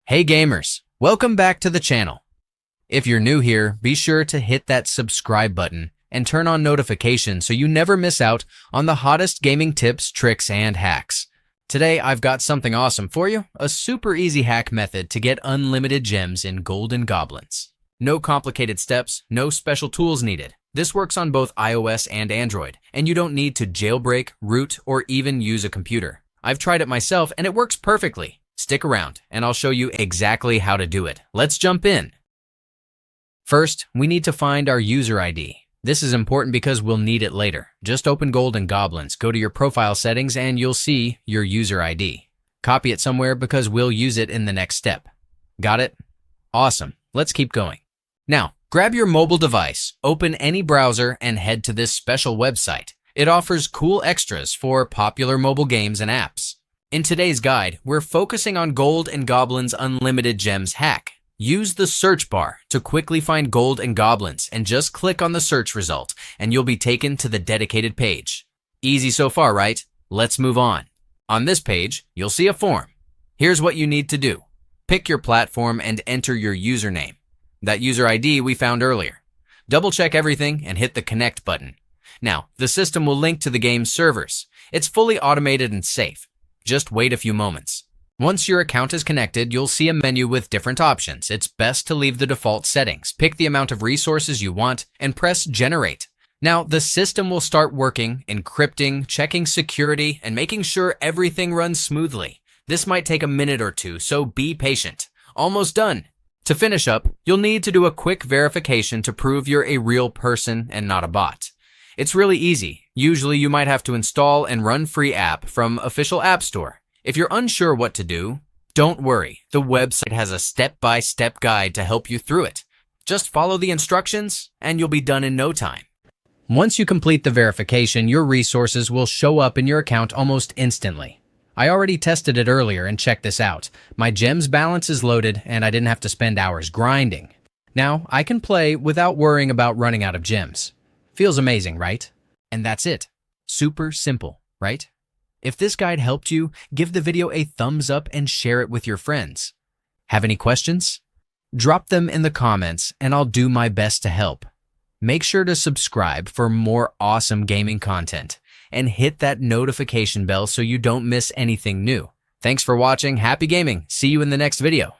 Hey gamers, welcome back to the channel. If you're new here, be sure to hit that subscribe button and turn on notifications so you never miss out on the hottest gaming tips, tricks, and hacks. Today I've got something awesome for you, a super easy hack method to get unlimited gems in Gold and Goblins. No complicated steps, no special tools needed. This works on both iOS and Android, and you don't need to jailbreak, root, or even use a computer. I've tried it myself and it works perfectly. Stick around, and I'll show you exactly how to do it. Let's jump in. First, we need to find our user ID. This is important because we'll need it later. Just open Gold and Goblins, go to your profile settings, and you'll see your user ID. Copy it somewhere because we'll use it in the next step. Got it? Awesome. Let's keep going. Now, grab your mobile device, open any browser, and head to this special website. It offers cool extras for popular mobile games and apps. In today's guide, we're focusing on Gold and Goblins Unlimited Gems hack. Use the search bar to quickly find Gold and Goblins and just click on the search result and you'll be taken to the dedicated page. Easy so far, right? Let's move on. On this page, you'll see a form. Here's what you need to do. Pick your platform and enter your username. That user ID we found earlier. Double check everything and hit the connect button. Now, the system will link to the game's servers. It's fully automated and safe. Just wait a few moments. Once your account is connected, you'll see a menu with different options. It's best to leave the default settings. Pick the amount of resources you want and press generate. Now, the system will start working, encrypting, checking security, and making sure everything runs smoothly. This might take a minute or two, so be patient. Almost done. To finish up, you'll need to do a quick verification to prove you're a real person and not a bot. It's really easy. Usually you might have to install and run free app from official app store. If you're unsure what to do, don't worry. The website has a step-by-step guide to help you through it. Just follow the instructions and you'll be done in no time. Once you complete the verification, your resources will show up in your account almost instantly. I already tested it earlier and checked this out. My gems balance is loaded and I didn't have to spend hours grinding. Now I can play without worrying about running out of gems. Feels amazing, right? And that's it. Super simple, right? If this guide helped you, give the video a thumbs up and share it with your friends. Have any questions? Drop them in the comments and I'll do my best to help. Make sure to subscribe for more awesome gaming content and hit that notification bell so you don't miss anything new. Thanks for watching. Happy gaming. See you in the next video.